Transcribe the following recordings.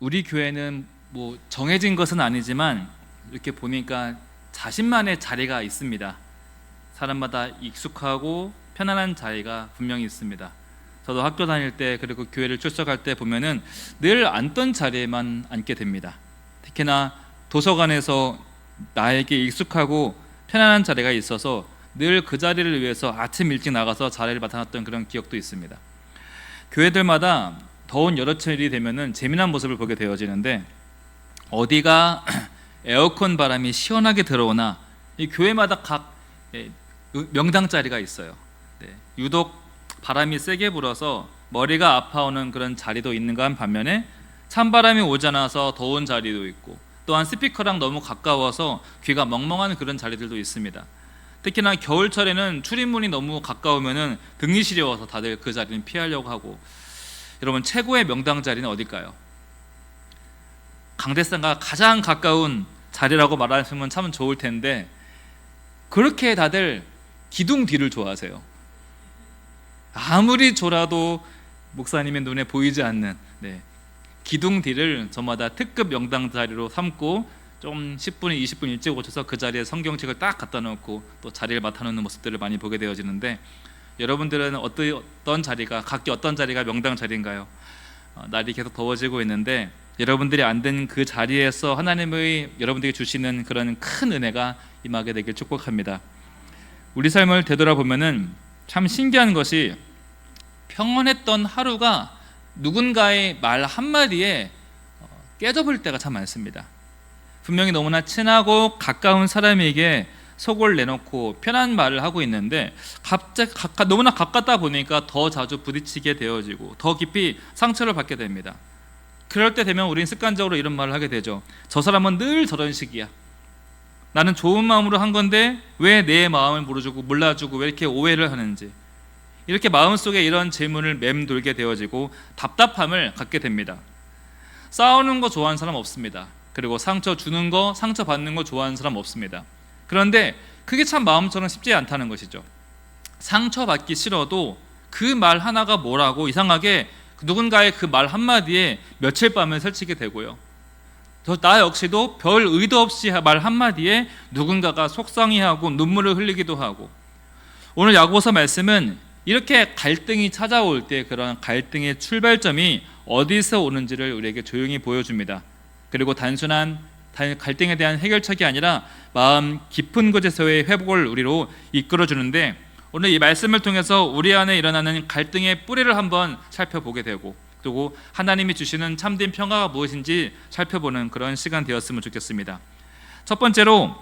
우리 교회는 뭐 정해진 것은 아니지만 이렇게 보니까 자신만의 자리가 있습니다. 사람마다 익숙하고 편안한 자리가 분명히 있습니다. 저도 학교 다닐 때 그리고 교회를 출석할 때 보면은 늘 앉던 자리에만 앉게 됩니다. 특히나 도서관에서 나에게 익숙하고 편안한 자리가 있어서 늘 그 자리를 위해서 아침 일찍 나가서 자리를 맡아놨던 그런 기억도 있습니다. 교회들마다 더운 여름철이 되면은 재미난 모습을 보게 되어지는데, 어디가 에어컨 바람이 시원하게 들어오나 이 교회마다 각 명당 자리가 있어요. 유독 바람이 세게 불어서 머리가 아파오는 그런 자리도 있는가 한 반면에 찬바람이 오지 않아서 더운 자리도 있고, 또한 스피커랑 너무 가까워서 귀가 멍멍한 그런 자리들도 있습니다. 특히나 겨울철에는 출입문이 너무 가까우면은 등이 시려워서 다들 그 자리는 피하려고 하고. 여러분, 최고의 명당 자리는 어딜까요? 강대상과 가장 가까운 자리라고 말하시면 참 좋을 텐데, 그렇게 다들 기둥 뒤를 좋아하세요. 아무리 졸아도 목사님의 눈에 보이지 않는 기둥 뒤를 저마다 특급 명당 자리로 삼고, 좀 10분, 20분 일찍 오셔서 그 자리에 성경책을 딱 갖다 놓고 또 자리를 맡아놓는 모습들을 많이 보게 되어지는데, 여러분들은 어떤 자리가, 각기 어떤 자리가 명당 자리인가요? 날이 계속 더워지고 있는데 여러분들이 앉은 그 자리에서 하나님의 여러분들에게 주시는 그런 큰 은혜가 임하게 되길 축복합니다. 우리 삶을 되돌아보면은 참 신기한 것이, 평온했던 하루가 누군가의 말 한마디에 깨져버릴 때가 참 많습니다. 분명히 너무나 친하고 가까운 사람에게 속을 내놓고 편한 말을 하고 있는데, 갑자기 너무나 가깝다 보니까 더 자주 부딪히게 되어지고 더 깊이 상처를 받게 됩니다. 그럴 때 되면 우리는 습관적으로 이런 말을 하게 되죠. 저 사람은 늘 저런 식이야. 나는 좋은 마음으로 한 건데 왜 내 마음을 몰라주고 왜 이렇게 오해를 하는지. 이렇게 마음속에 이런 질문을 맴돌게 되어지고 답답함을 갖게 됩니다. 싸우는 거 좋아하는 사람 없습니다. 그리고 상처 주는 거, 상처 받는 거 좋아하는 사람 없습니다. 그런데 그게 참 마음처럼 쉽지 않다는 것이죠. 상처받기 싫어도 그 말 하나가 뭐라고 이상하게 누군가의 그 말 한마디에 며칠 밤을 설치게 되고요, 나 역시도 별 의도 없이 말 한마디에 누군가가 속상해하고 눈물을 흘리기도 하고. 오늘 야고보서 말씀은 이렇게 갈등이 찾아올 때 그런 갈등의 출발점이 어디서 오는지를 우리에게 조용히 보여줍니다. 그리고 단순한 갈등에 대한 해결책이 아니라 마음 깊은 곳에서의 회복을 우리로 이끌어주는데, 오늘 이 말씀을 통해서 우리 안에 일어나는 갈등의 뿌리를 한번 살펴보게 되고, 그리고 하나님이 주시는 참된 평화가 무엇인지 살펴보는 그런 시간 되었으면 좋겠습니다. 첫 번째로,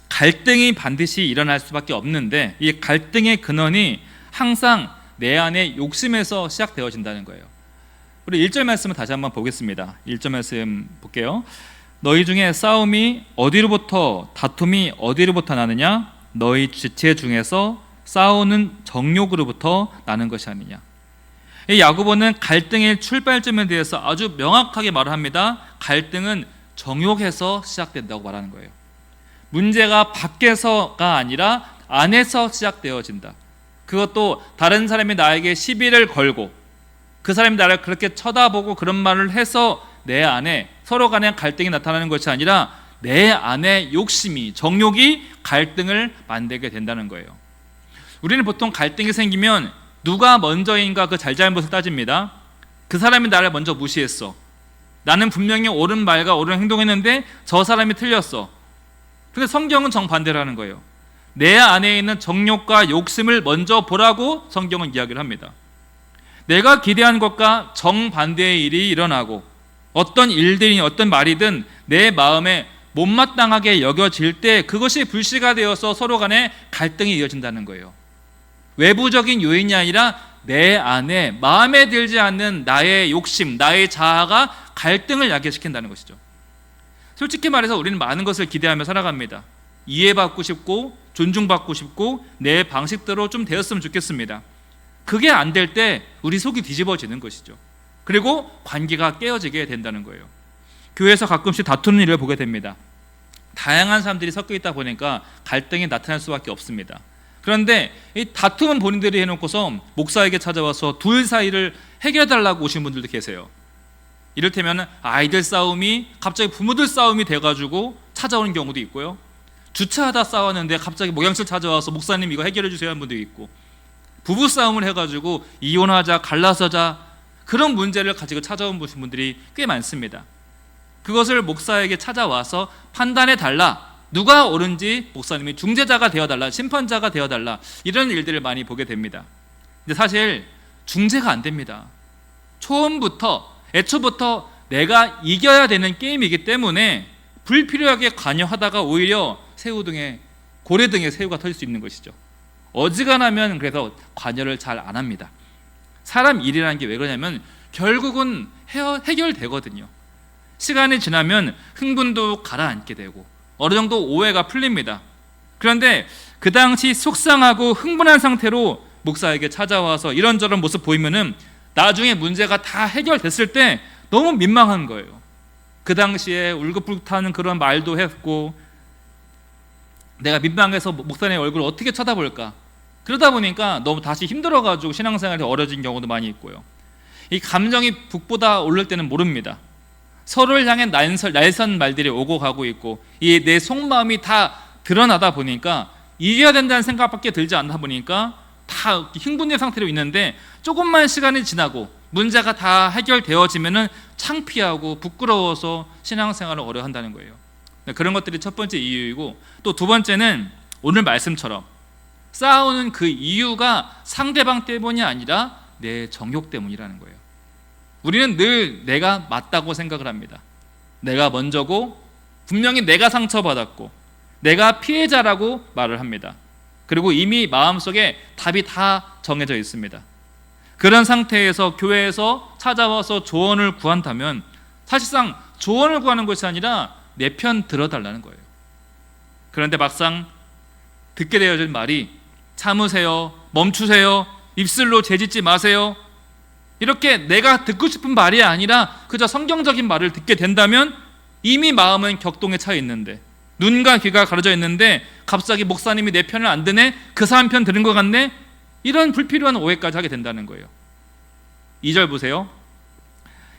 갈등이 반드시 일어날 수밖에 없는데 이 갈등의 근원이 항상 내 안의 욕심에서 시작되어진다는 거예요. 우리 1절 말씀을 다시 한번 보겠습니다. 1절 말씀 볼게요. 너희 중에 싸움이 어디로부터, 다툼이 어디로부터 나느냐? 너희 지체 중에서 싸우는 정욕으로부터 나는 것이 아니냐. 이 야고보는 갈등의 출발점에 대해서 아주 명확하게 말을 합니다. 갈등은 정욕에서 시작된다고 말하는 거예요. 문제가 밖에서가 아니라 안에서 시작되어진다. 그것도 다른 사람이 나에게 시비를 걸고 그 사람이 나를 그렇게 쳐다보고 그런 말을 해서 내 안에 서로 간의 갈등이 나타나는 것이 아니라 내 안에 욕심이, 정욕이 갈등을 만들게 된다는 거예요. 우리는 보통 갈등이 생기면 누가 먼저인가 그 잘잘못을 따집니다. 그 사람이 나를 먼저 무시했어. 나는 분명히 옳은 말과 옳은 행동했는데 저 사람이 틀렸어. 근데 성경은 정반대로 하는 거예요. 내 안에 있는 정욕과 욕심을 먼저 보라고 성경은 이야기를 합니다. 내가 기대한 것과 정반대의 일이 일어나고 어떤 일들이 어떤 말이든 내 마음에 못마땅하게 여겨질 때 그것이 불씨가 되어서 서로 간에 갈등이 이어진다는 거예요. 외부적인 요인이 아니라 내 안에 마음에 들지 않는 나의 욕심, 나의 자아가 갈등을 야기시킨다는 것이죠. 솔직히 말해서 우리는 많은 것을 기대하며 살아갑니다. 이해받고 싶고 존중받고 싶고 내 방식대로 좀 되었으면 좋겠습니다. 그게 안 될 때 우리 속이 뒤집어지는 것이죠. 그리고 관계가 깨어지게 된다는 거예요. 교회에서 가끔씩 다투는 일을 보게 됩니다. 다양한 사람들이 섞여 있다 보니까 갈등이 나타날 수밖에 없습니다. 그런데 이 다툼은 본인들이 해놓고서 목사에게 찾아와서 둘 사이를 해결해달라고 오신 분들도 계세요. 이를테면 아이들 싸움이 갑자기 부모들 싸움이 돼가지고 찾아오는 경우도 있고요. 주차하다 싸웠는데 갑자기 목양실 찾아와서 목사님 이거 해결해 주세요 하는 분도 있고, 부부 싸움을 해가지고 이혼하자, 갈라서자, 그런 문제를 가지고 찾아온 분들이 꽤 많습니다. 그것을 목사에게 찾아와서 판단해 달라, 누가 옳은지 목사님이 중재자가 되어달라, 심판자가 되어달라, 이런 일들을 많이 보게 됩니다. 근데 사실 중재가 안 됩니다. 애초부터 내가 이겨야 되는 게임이기 때문에 불필요하게 관여하다가 오히려 고래등에 새우가 터질 수 있는 것이죠. 어지간하면 그래서 관여를 잘 안 합니다. 사람 일이라는 게 왜 그러냐면 결국은 해결되거든요. 시간이 지나면 흥분도 가라앉게 되고 어느 정도 오해가 풀립니다. 그런데 그 당시 속상하고 흥분한 상태로 목사에게 찾아와서 이런저런 모습 보이면은 나중에 문제가 다 해결됐을 때 너무 민망한 거예요. 그 당시에 울긋불긋하는 그런 말도 했고, 내가 민망해서 목사님의 얼굴을 어떻게 쳐다볼까, 그러다 보니까 너무 다시 힘들어가지고 신앙생활이 어려진 경우도 많이 있고요. 이 감정이 북보다 오를 때는 모릅니다. 서로를 향해 날선 말들이 오고 가고 있고, 이 내 속마음이 다 드러나다 보니까 이겨야 된다는 생각밖에 들지 않다 보니까 다 흥분된 상태로 있는데, 조금만 시간이 지나고 문제가 다 해결되어지면은 창피하고 부끄러워서 신앙생활을 어려워한다는 거예요. 그런 것들이 첫 번째 이유이고, 또 두 번째는 오늘 말씀처럼 싸우는 그 이유가 상대방 때문이 아니라 내 정욕 때문이라는 거예요. 우리는 늘 내가 맞다고 생각을 합니다. 내가 먼저고, 분명히 내가 상처받았고, 내가 피해자라고 말을 합니다. 그리고 이미 마음속에 답이 다 정해져 있습니다. 그런 상태에서 교회에서 찾아와서 조언을 구한다면 사실상 조언을 구하는 것이 아니라 내 편 들어달라는 거예요. 그런데 막상 듣게 되어진 말이 참으세요, 멈추세요, 입술로 재짓지 마세요, 이렇게 내가 듣고 싶은 말이 아니라 그저 성경적인 말을 듣게 된다면 이미 마음은 격동에 차 있는데, 눈과 귀가 가려져 있는데 갑자기 목사님이 내 편을 안 드네, 그 사람 편 들은 것 같네, 이런 불필요한 오해까지 하게 된다는 거예요. 2절 보세요.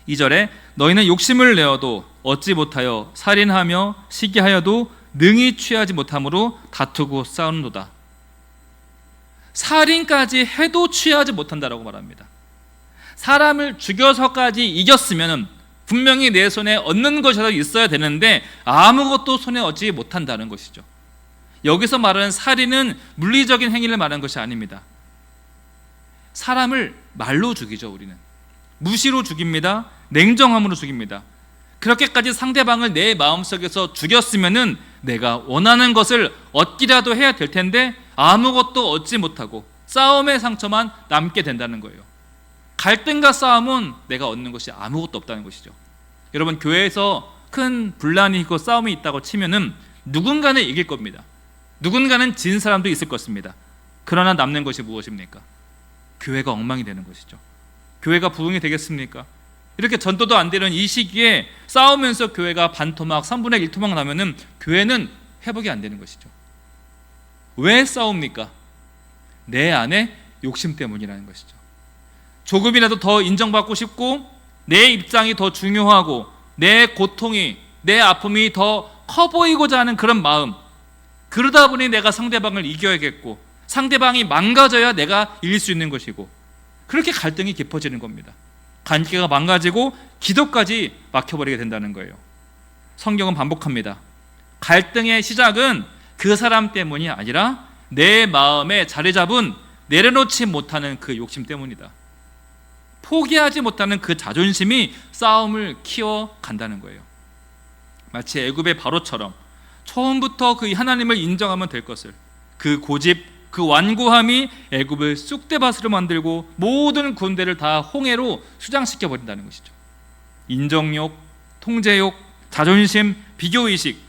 2절에 너희는 욕심을 내어도 얻지 못하여 살인하며 시기하여도 능히 취하지 못함으로 다투고 싸우는도다. 살인까지 해도 취하지 못한다라고 말합니다. 사람을 죽여서까지 이겼으면 분명히 내 손에 얻는 것이라도 있어야 되는데 아무것도 손에 얻지 못한다는 것이죠. 여기서 말하는 살인은 물리적인 행위를 말하는 것이 아닙니다. 사람을 말로 죽이죠. 우리는 무시로 죽입니다. 냉정함으로 죽입니다. 그렇게까지 상대방을 내 마음속에서 죽였으면은 내가 원하는 것을 얻기라도 해야 될 텐데 아무것도 얻지 못하고 싸움의 상처만 남게 된다는 거예요. 갈등과 싸움은 내가 얻는 것이 아무것도 없다는 것이죠. 여러분, 교회에서 큰 분란이 있고 싸움이 있다고 치면은 누군가는 이길 겁니다. 누군가는 진 사람도 있을 것입니다. 그러나 남는 것이 무엇입니까? 교회가 엉망이 되는 것이죠. 교회가 부흥이 되겠습니까? 이렇게 전도도 안 되는 이 시기에 싸우면서 교회가 반토막, 3분의 1 토막 나면은 교회는 회복이 안 되는 것이죠. 왜 싸웁니까? 내 안에 욕심 때문이라는 것이죠. 조금이라도 더 인정받고 싶고, 내 입장이 더 중요하고, 내 고통이, 내 아픔이 더 커 보이고자 하는 그런 마음, 그러다 보니 내가 상대방을 이겨야겠고, 상대방이 망가져야 내가 이길 수 있는 것이고, 그렇게 갈등이 깊어지는 겁니다. 관계가 망가지고 기도까지 막혀버리게 된다는 거예요. 성경은 반복합니다. 갈등의 시작은 그 사람 때문이 아니라 내 마음에 자리 잡은 내려놓지 못하는 그 욕심 때문이다. 포기하지 못하는 그 자존심이 싸움을 키워간다는 거예요. 마치 애굽의 바로처럼 처음부터 그 하나님을 인정하면 될 것을, 그 고집, 그 완고함이 애굽을 쑥대밭으로 만들고 모든 군대를 다 홍해로 수장시켜 버린다는 것이죠. 인정욕, 통제욕, 자존심, 비교의식,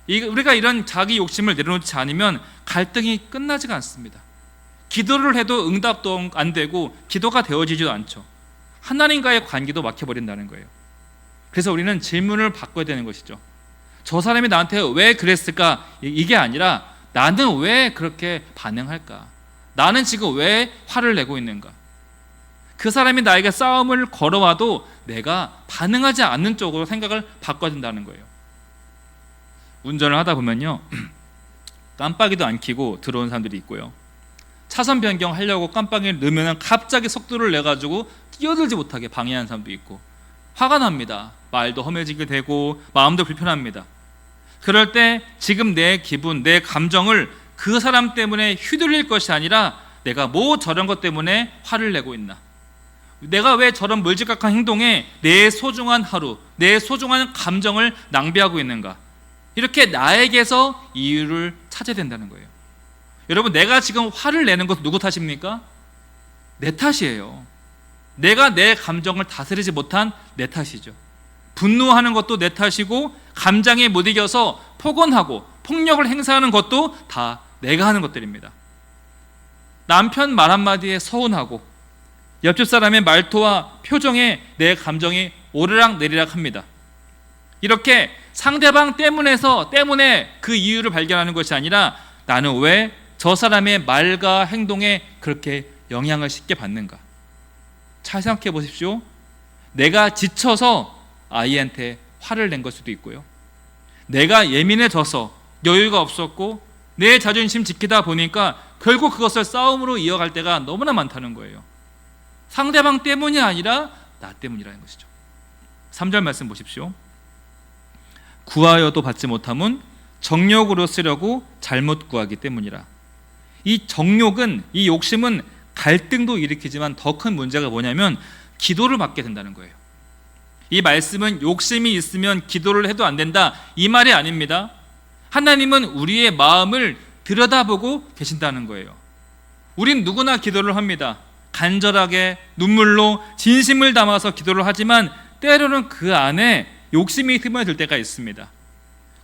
우리가 이런 자기 욕심을 내려놓지 않으면 갈등이 끝나지가 않습니다. 기도를 해도 응답도 안 되고 기도가 되어지지도 않죠. 하나님과의 관계도 막혀버린다는 거예요. 그래서 우리는 질문을 바꿔야 되는 것이죠. 저 사람이 나한테 왜 그랬을까? 이게 아니라 나는 왜 그렇게 반응할까? 나는 지금 왜 화를 내고 있는가? 그 사람이 나에게 싸움을 걸어와도 내가 반응하지 않는 쪽으로 생각을 바꿔야 된다는 거예요. 운전을 하다 보면요, 깜빡이도 안 켜고 들어온 사람들이 있고요, 차선 변경하려고 깜빡이를 넣으면 갑자기 속도를 내가지고 뛰어들지 못하게 방해하는 사람도 있고, 화가 납니다. 말도 험해지게 되고 마음도 불편합니다. 그럴 때 지금 내 기분, 내 감정을 그 사람 때문에 휘둘릴 것이 아니라 내가 뭐 저런 것 때문에 화를 내고 있나, 내가 왜 저런 물질각한 행동에 내 소중한 하루, 내 소중한 감정을 낭비하고 있는가, 이렇게 나에게서 이유를 찾아야 된다는 거예요. 여러분, 내가 지금 화를 내는 것은 누구 탓입니까? 내 탓이에요. 내가 내 감정을 다스리지 못한 내 탓이죠. 분노하는 것도 내 탓이고, 감정에 못 이겨서 폭언하고 폭력을 행사하는 것도 다 내가 하는 것들입니다. 남편 말 한마디에 서운하고 옆집 사람의 말투와 표정에 내 감정이 오르락 내리락 합니다. 이렇게 상대방 때문에 그 이유를 발견하는 것이 아니라 나는 왜 저 사람의 말과 행동에 그렇게 영향을 쉽게 받는가. 잘 생각해 보십시오. 내가 지쳐서 아이한테 화를 낸 걸 수도 있고요, 내가 예민해져서 여유가 없었고 내 자존심 지키다 보니까 결국 그것을 싸움으로 이어갈 때가 너무나 많다는 거예요. 상대방 때문이 아니라 나 때문이라는 것이죠. 3절 말씀 보십시오. 구하여도 받지 못함은 정욕으로 쓰려고 잘못 구하기 때문이라. 이 정욕은, 이 욕심은 갈등도 일으키지만 더 큰 문제가 뭐냐면 기도를 받게 된다는 거예요. 이 말씀은 욕심이 있으면 기도를 해도 안 된다, 이 말이 아닙니다. 하나님은 우리의 마음을 들여다보고 계신다는 거예요. 우린 누구나 기도를 합니다. 간절하게 눈물로 진심을 담아서 기도를 하지만 때로는 그 안에 욕심이 스며들 때가 있습니다.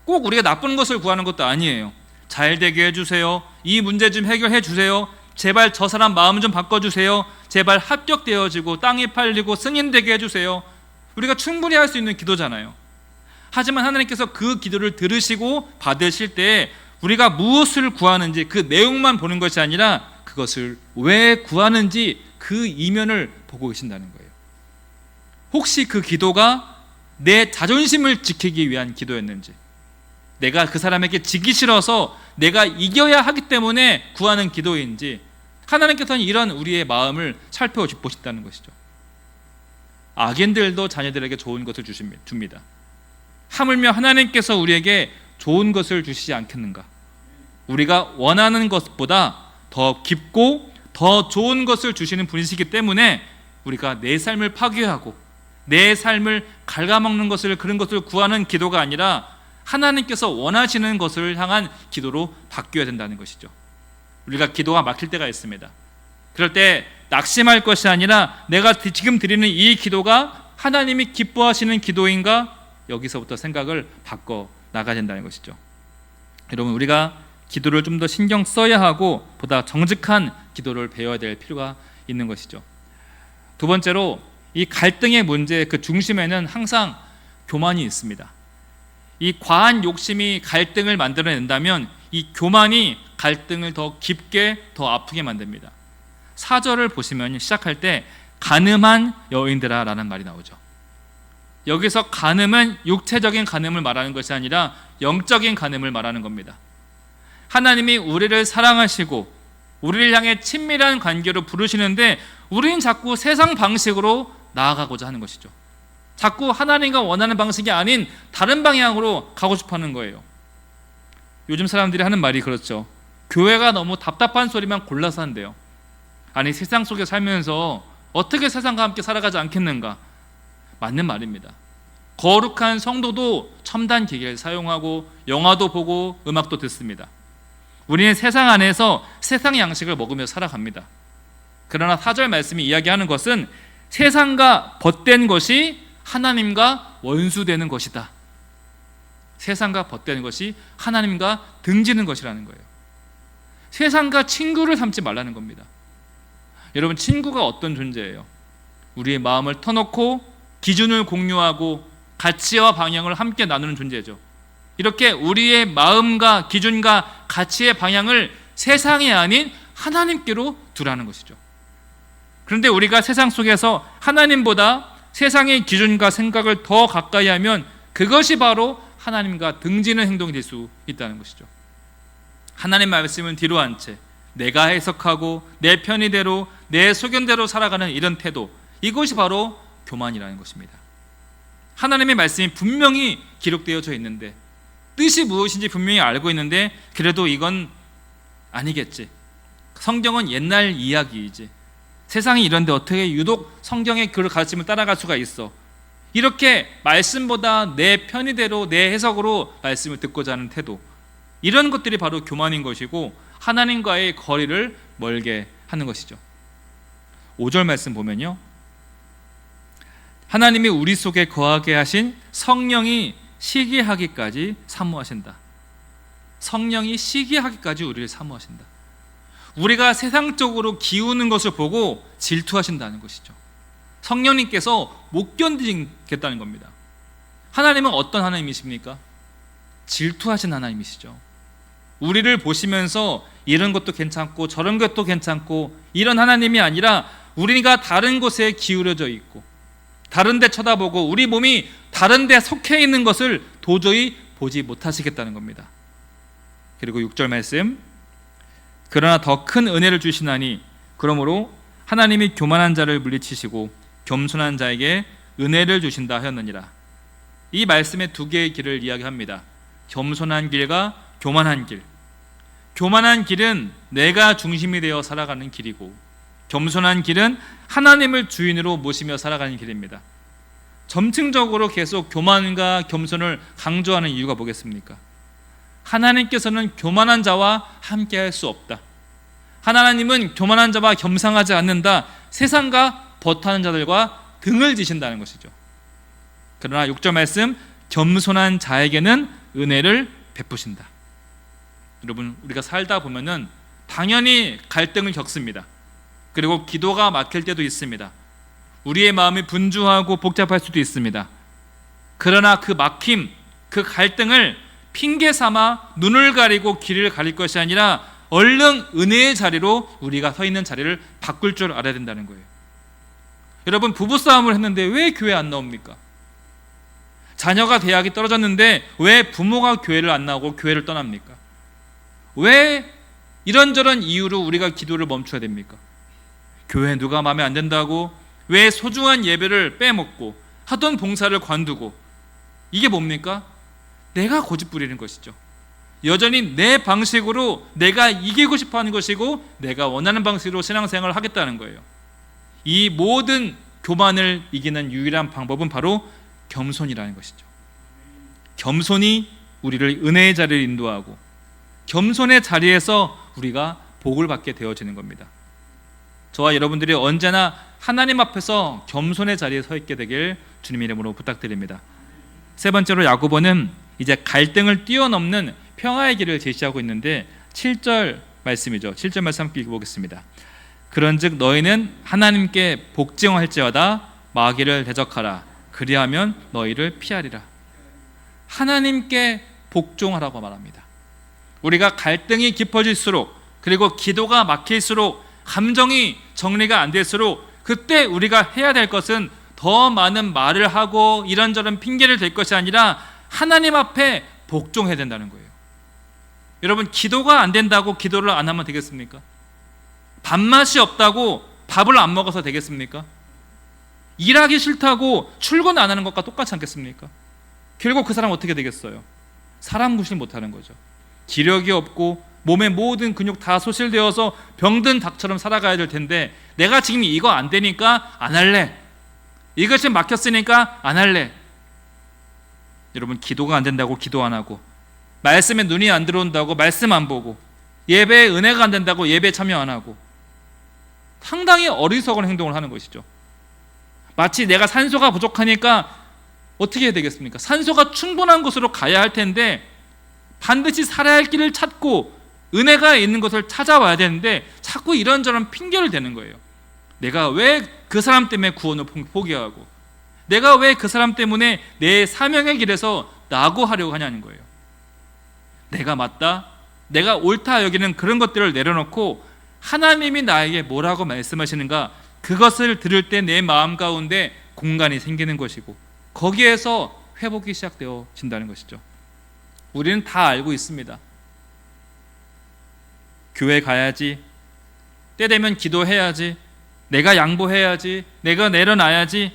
꼭 우리가 나쁜 것을 구하는 것도 아니에요. 잘 되게 해주세요, 이 문제 좀 해결해 주세요, 제발 저 사람 마음 좀 바꿔주세요, 제발 합격되어지고 땅이 팔리고 승인되게 해주세요. 우리가 충분히 할 수 있는 기도잖아요. 하지만 하나님께서 그 기도를 들으시고 받으실 때 우리가 무엇을 구하는지 그 내용만 보는 것이 아니라 그것을 왜 구하는지 그 이면을 보고 계신다는 거예요. 혹시 그 기도가 내 자존심을 지키기 위한 기도였는지, 내가 그 사람에게 지기 싫어서 내가 이겨야 하기 때문에 구하는 기도인지, 하나님께서는 이런 우리의 마음을 살펴보신다는 것이죠. 악인들도 자녀들에게 좋은 것을 줍니다. 하물며 하나님께서 우리에게 좋은 것을 주시지 않겠는가? 우리가 원하는 것보다 더 깊고 더 좋은 것을 주시는 분이시기 때문에 우리가 내 삶을 파괴하고 내 삶을 갉아먹는 것을, 그런 것을 구하는 기도가 아니라 하나님께서 원하시는 것을 향한 기도로 바뀌어야 된다는 것이죠. 우리가 기도가 막힐 때가 있습니다. 그럴 때 낙심할 것이 아니라 내가 지금 드리는 이 기도가 하나님이 기뻐하시는 기도인가? 여기서부터 생각을 바꿔 나가야 된다는 것이죠. 여러분, 우리가 기도를 좀 더 신경 써야 하고 보다 정직한 기도를 배워야 될 필요가 있는 것이죠. 두 번째로, 이 갈등의 문제의 그 중심에는 항상 교만이 있습니다. 이 과한 욕심이 갈등을 만들어낸다면 이 교만이 갈등을 더 깊게, 더 아프게 만듭니다. 4절을 보시면 시작할 때 간음한 여인들아 라는 말이 나오죠. 여기서 간음은 육체적인 간음을 말하는 것이 아니라 영적인 간음을 말하는 겁니다. 하나님이 우리를 사랑하시고 우리를 향해 친밀한 관계로 부르시는데 우리는 자꾸 세상 방식으로 나아가고자 하는 것이죠. 자꾸 하나님과 원하는 방식이 아닌 다른 방향으로 가고 싶어 하는 거예요. 요즘 사람들이 하는 말이 그렇죠. 교회가 너무 답답한 소리만 골라서 한대요. 아니, 세상 속에 살면서 어떻게 세상과 함께 살아가지 않겠는가? 맞는 말입니다. 거룩한 성도도 첨단 기계를 사용하고 영화도 보고 음악도 듣습니다. 우리는 세상 안에서 세상 양식을 먹으며 살아갑니다. 그러나 4절 말씀이 이야기하는 것은 세상과 벗된 것이 하나님과 원수되는 것이다. 세상과 벗되는 것이 하나님과 등지는 것이라는 거예요. 세상과 친구를 삼지 말라는 겁니다. 여러분, 친구가 어떤 존재예요? 우리의 마음을 터놓고 기준을 공유하고 가치와 방향을 함께 나누는 존재죠. 이렇게 우리의 마음과 기준과 가치의 방향을 세상이 아닌 하나님께로 두라는 것이죠. 그런데 우리가 세상 속에서 하나님보다 세상의 기준과 생각을 더 가까이 하면 그것이 바로 하나님과 등지는 행동이 될 수 있다는 것이죠. 하나님 말씀은 뒤로 한 채 내가 해석하고 내 편의대로 내 소견대로 살아가는 이런 태도, 이것이 바로 교만이라는 것입니다. 하나님의 말씀이 분명히 기록되어져 있는데, 뜻이 무엇인지 분명히 알고 있는데, 그래도 이건 아니겠지, 성경은 옛날 이야기이지, 세상이 이런데 어떻게 유독 성경의 그 가르침을 따라갈 수가 있어, 이렇게 말씀보다 내 편의대로 내 해석으로 말씀을 듣고자 하는 태도, 이런 것들이 바로 교만인 것이고 하나님과의 거리를 멀게 하는 것이죠. 5절 말씀 보면요, 하나님이 우리 속에 거하게 하신 성령이 시기하기까지 사모하신다. 성령이 시기하기까지 우리를 사모하신다. 우리가 세상적으로 기우는 것을 보고 질투하신다는 것이죠. 성령님께서 못 견디겠다는 겁니다. 하나님은 어떤 하나님이십니까? 질투하신 하나님이시죠. 우리를 보시면서 이런 것도 괜찮고 저런 것도 괜찮고 이런 하나님이 아니라, 우리가 다른 곳에 기울어져 있고 다른 데 쳐다보고 우리 몸이 다른 데 속해 있는 것을 도저히 보지 못하시겠다는 겁니다. 그리고 6절 말씀, 그러나 더 큰 은혜를 주시나니 그러므로 하나님이 교만한 자를 물리치시고 겸손한 자에게 은혜를 주신다 하였느니라. 이 말씀에 두 개의 길을 이야기합니다. 겸손한 길과 교만한 길. 교만한 길은 내가 중심이 되어 살아가는 길이고, 겸손한 길은 하나님을 주인으로 모시며 살아가는 길입니다. 점층적으로 계속 교만과 겸손을 강조하는 이유가 뭐겠습니까? 하나님께서는 교만한 자와 함께 할 수 없다. 하나님은 교만한 자와 겸상하지 않는다. 세상과 버타는 자들과 등을 지신다는 것이죠. 그러나 6절 말씀, 겸손한 자에게는 은혜를 베푸신다. 여러분, 우리가 살다 보면은 당연히 갈등을 겪습니다. 그리고 기도가 막힐 때도 있습니다. 우리의 마음이 분주하고 복잡할 수도 있습니다. 그러나 그 막힘, 그 갈등을 핑계 삼아 눈을 가리고 길을 가릴 것이 아니라 얼른 은혜의 자리로 우리가 서 있는 자리를 바꿀 줄 알아야 된다는 거예요. 여러분, 부부싸움을 했는데 왜 교회 안 나옵니까? 자녀가 대학이 떨어졌는데 왜 부모가 교회를 안 나오고 교회를 떠납니까? 왜 이런저런 이유로 우리가 기도를 멈춰야 됩니까? 교회 누가 마음에 안 든다고 왜 소중한 예배를 빼먹고 하던 봉사를 관두고, 이게 뭡니까? 내가 고집 부리는 것이죠. 여전히 내 방식으로 내가 이기고 싶어하는 것이고 내가 원하는 방식으로 신앙생활을 하겠다는 거예요. 이 모든 교만을 이기는 유일한 방법은 바로 겸손이라는 것이죠. 겸손이 우리를 은혜의 자리를 인도하고 겸손의 자리에서 우리가 복을 받게 되어지는 겁니다. 저와 여러분들이 언제나 하나님 앞에서 겸손의 자리에 서 있게 되길 주님의 이름으로 부탁드립니다. 세 번째로 야고보는 이제 갈등을 뛰어넘는 평화의 길을 제시하고 있는데 7절 말씀이죠. 7절 말씀 함께 읽어보겠습니다. 그런즉 너희는 하나님께 복종할지어다 마귀를 대적하라. 그리하면 너희를 피하리라. 하나님께 복종하라고 말합니다. 우리가 갈등이 깊어질수록, 그리고 기도가 막힐수록, 감정이 정리가 안 될수록, 그때 우리가 해야 될 것은 더 많은 말을 하고 이런저런 핑계를 댈 것이 아니라 하나님 앞에 복종해야 된다는 거예요. 여러분, 기도가 안 된다고 기도를 안 하면 되겠습니까? 밥맛이 없다고 밥을 안 먹어서 되겠습니까? 일하기 싫다고 출근 안 하는 것과 똑같지 않겠습니까? 결국 그 사람 어떻게 되겠어요? 사람 구실 못하는 거죠. 기력이 없고 몸의 모든 근육 다 소실되어서 병든 닭처럼 살아가야 될 텐데, 내가 지금 이거 안 되니까 안 할래, 이것이 막혔으니까 안 할래. 여러분, 기도가 안 된다고 기도 안 하고, 말씀에 눈이 안 들어온다고 말씀 안 보고, 예배에 은혜가 안 된다고 예배 참여 안 하고, 상당히 어리석은 행동을 하는 것이죠. 마치 내가 산소가 부족하니까 어떻게 해야 되겠습니까? 산소가 충분한 곳으로 가야 할 텐데 반드시 살아야 할 길을 찾고 은혜가 있는 것을 찾아와야 되는데 자꾸 이런저런 핑계를 대는 거예요. 내가 왜 그 사람 때문에 구원을 포기하고, 내가 왜 그 사람 때문에 내 사명의 길에서 낙오하려고 하냐는 거예요. 내가 맞다, 내가 옳다 여기는 그런 것들을 내려놓고 하나님이 나에게 뭐라고 말씀하시는가, 그것을 들을 때 내 마음 가운데 공간이 생기는 것이고 거기에서 회복이 시작되어진다는 것이죠. 우리는 다 알고 있습니다. 교회 가야지, 때 되면 기도해야지, 내가 양보해야지, 내가 내려놔야지.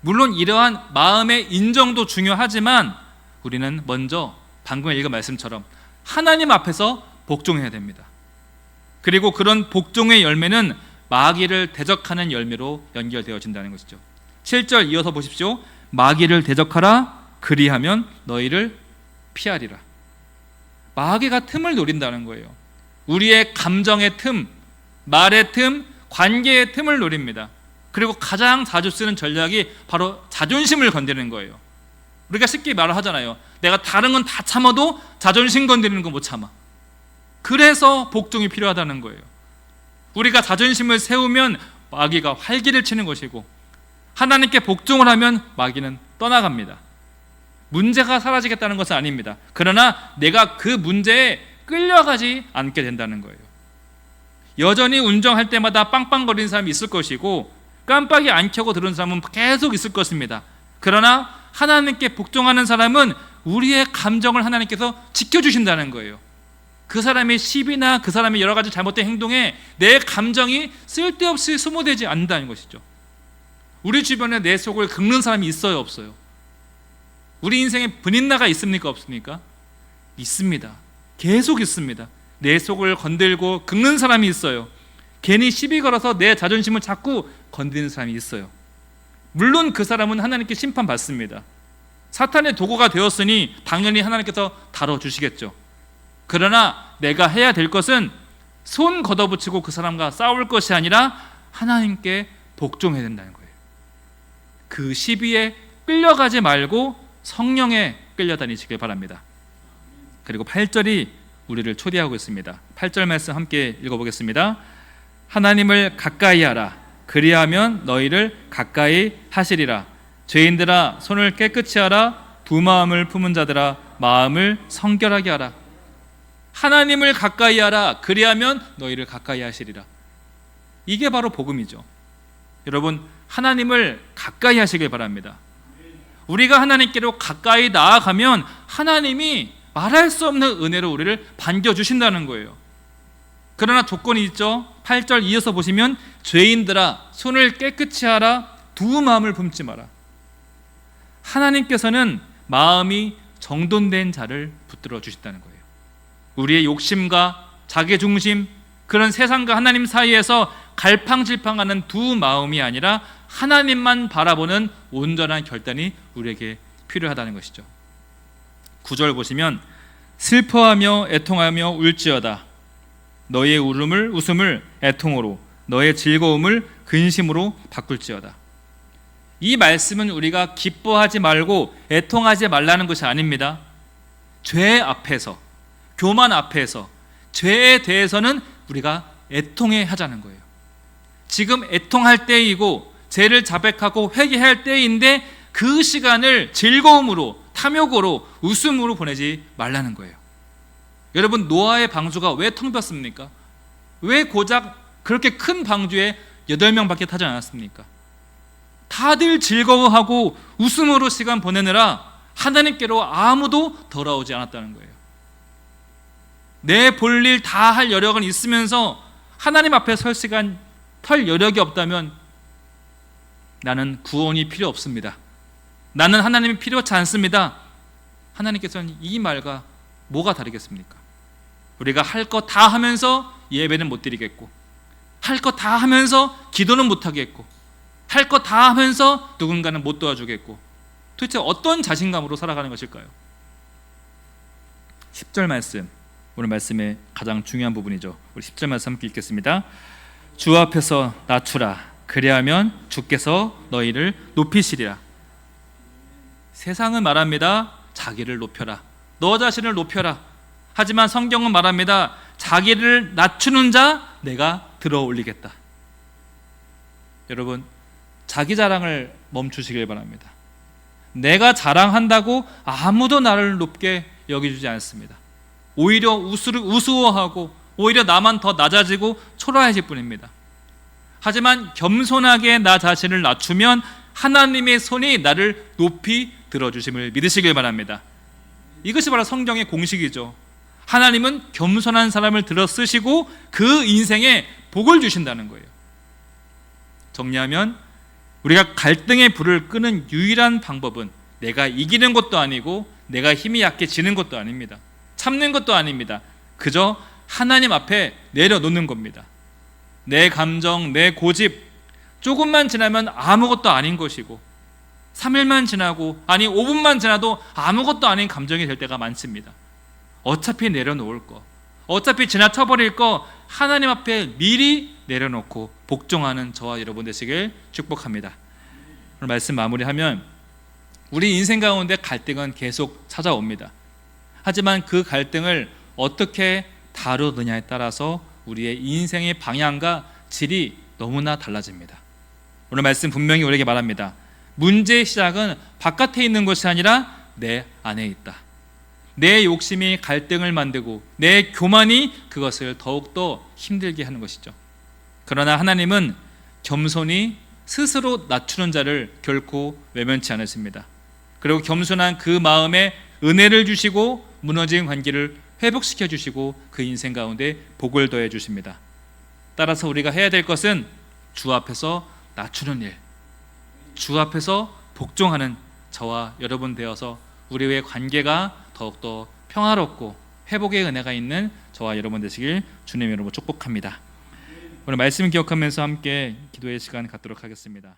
물론 이러한 마음의 인정도 중요하지만 우리는 먼저 방금 읽은 말씀처럼 하나님 앞에서 복종해야 됩니다. 그리고 그런 복종의 열매는 마귀를 대적하는 열매로 연결되어진다는 것이죠. 7절 이어서 보십시오. 마귀를 대적하라, 그리하면 너희를 피하리라. 마귀가 틈을 노린다는 거예요. 우리의 감정의 틈, 말의 틈, 관계의 틈을 노립니다. 그리고 가장 자주 쓰는 전략이 바로 자존심을 건드리는 거예요. 우리가 쉽게 말을 하잖아요. 내가 다른 건 다 참아도 자존심 건드리는 건 못 참아. 그래서 복종이 필요하다는 거예요. 우리가 자존심을 세우면 마귀가 활기를 치는 것이고 하나님께 복종을 하면 마귀는 떠나갑니다. 문제가 사라지겠다는 것은 아닙니다. 그러나 내가 그 문제에 끌려가지 않게 된다는 거예요. 여전히 운전할 때마다 빵빵거리는 사람이 있을 것이고 깜빡이 안 켜고 들은 사람은 계속 있을 것입니다. 그러나 하나님께 복종하는 사람은 우리의 감정을 하나님께서 지켜주신다는 거예요. 그 사람의 시비나 그 사람의 여러 가지 잘못된 행동에 내 감정이 쓸데없이 소모되지 않는다는 것이죠. 우리 주변에 내 속을 긁는 사람이 있어요, 없어요? 우리 인생에 분인나가 있습니까, 없습니까? 있습니다. 계속 있습니다. 내 속을 건들고 긁는 사람이 있어요. 괜히 시비 걸어서 내 자존심을 자꾸 건드리는 사람이 있어요. 물론 그 사람은 하나님께 심판받습니다. 사탄의 도구가 되었으니 당연히 하나님께서 다뤄주시겠죠. 그러나 내가 해야 될 것은 손 걷어붙이고 그 사람과 싸울 것이 아니라 하나님께 복종해야 된다는 거예요. 그 시비에 끌려가지 말고 성령에 끌려다니시길 바랍니다. 그리고 8절이 우리를 초대하고 있습니다. 8절 말씀 함께 읽어보겠습니다. 하나님을 가까이 하라, 그리하면 너희를 가까이 하시리라. 죄인들아 손을 깨끗이 하라, 두 마음을 품은 자들아 마음을 성결하게 하라. 하나님을 가까이 하라, 그리하면 너희를 가까이 하시리라. 이게 바로 복음이죠. 여러분, 하나님을 가까이 하시길 바랍니다. 우리가 하나님께로 가까이 나아가면 하나님이 말할 수 없는 은혜로 우리를 반겨주신다는 거예요. 그러나 조건이 있죠. 8절 이어서 보시면 죄인들아 손을 깨끗이 하라, 두 마음을 품지 마라. 하나님께서는 마음이 정돈된 자를 붙들어 주신다는 거예요. 우리의 욕심과 자기중심, 그런 세상과 하나님 사이에서 갈팡질팡하는 두 마음이 아니라 하나님만 바라보는 온전한 결단이 우리에게 필요하다는 것이죠. 9절 보시면 슬퍼하며 애통하며 울지어다. 너의 웃음을 애통으로, 너의 즐거움을 근심으로 바꿀지어다. 이 말씀은 우리가 기뻐하지 말고 애통하지 말라는 것이 아닙니다. 죄 앞에서, 교만 앞에서, 죄에 대해서는 우리가 애통해 하자는 거예요. 지금 애통할 때이고 죄를 자백하고 회개할 때인데 그 시간을 즐거움으로, 탐욕으로, 웃음으로 보내지 말라는 거예요. 여러분, 노아의 방주가 왜 텅 빈었습니까? 왜 고작 그렇게 큰 방주에 8명밖에 타지 않았습니까? 다들 즐거워하고 웃음으로 시간 보내느라 하나님께로 아무도 돌아오지 않았다는 거예요. 내 볼 일 다 할 여력은 있으면서 하나님 앞에 설 시간, 털 여력이 없다면 나는 구원이 필요 없습니다. 나는 하나님이 필요치 않습니다. 하나님께서는 이 말과 뭐가 다르겠습니까? 우리가 할 것 다 하면서 예배는 못 드리겠고, 할 것 다 하면서 기도는 못 하겠고, 할 것 다 하면서 누군가는 못 도와주겠고, 도대체 어떤 자신감으로 살아가는 것일까요? 10절 말씀, 오늘 말씀의 가장 중요한 부분이죠. 우리 10절 말씀 함께 읽겠습니다. 주 앞에서 낮추라, 그리하면 주께서 너희를 높이시리라. 세상은 말합니다. 자기를 높여라, 너 자신을 높여라. 하지만 성경은 말합니다. 자기를 낮추는 자 내가 들어 올리겠다. 여러분, 자기 자랑을 멈추시길 바랍니다. 내가 자랑한다고 아무도 나를 높게 여겨주지 않습니다. 오히려 우스워하고 오히려 나만 더 낮아지고 초라해질 뿐입니다. 하지만 겸손하게 나 자신을 낮추면 하나님의 손이 나를 높이 들어주심을 믿으시길 바랍니다. 이것이 바로 성경의 공식이죠. 하나님은 겸손한 사람을 들어 쓰시고 그 인생에 복을 주신다는 거예요. 정리하면 우리가 갈등의 불을 끄는 유일한 방법은 내가 이기는 것도 아니고 내가 힘이 약해지는 것도 아닙니다. 참는 것도 아닙니다. 그저 하나님 앞에 내려놓는 겁니다. 내 감정, 내 고집 조금만 지나면 아무것도 아닌 것이고 3일만 지나고 5분만 지나도 아무것도 아닌 감정이 될 때가 많습니다. 어차피 내려놓을 거, 어차피 지나쳐버릴 거 하나님 앞에 미리 내려놓고 복종하는 저와 여러분 되시길 축복합니다. 오늘 말씀 마무리하면 우리 인생 가운데 갈등은 계속 찾아옵니다. 하지만 그 갈등을 어떻게 다루느냐에 따라서 우리의 인생의 방향과 질이 너무나 달라집니다. 오늘 말씀 분명히 우리에게 말합니다. 문제의 시작은 바깥에 있는 것이 아니라 내 안에 있다. 내 욕심이 갈등을 만들고 내 교만이 그것을 더욱더 힘들게 하는 것이죠. 그러나 하나님은 겸손히 스스로 낮추는 자를 결코 외면치 않으십니다. 그리고 겸손한 그 마음에 은혜를 주시고 무너진 관계를 회복시켜 주시고 그 인생 가운데 복을 더해 주십니다. 따라서 우리가 해야 될 것은 주 앞에서 낮추는 일, 주 앞에서 복종하는 저와 여러분 되어서 우리의 관계가 더욱더 평화롭고 회복의 은혜가 있는 저와 여러분 되시길 주님 이름으로 축복합니다. 오늘 말씀 기억하면서 함께 기도의 시간 갖도록 하겠습니다.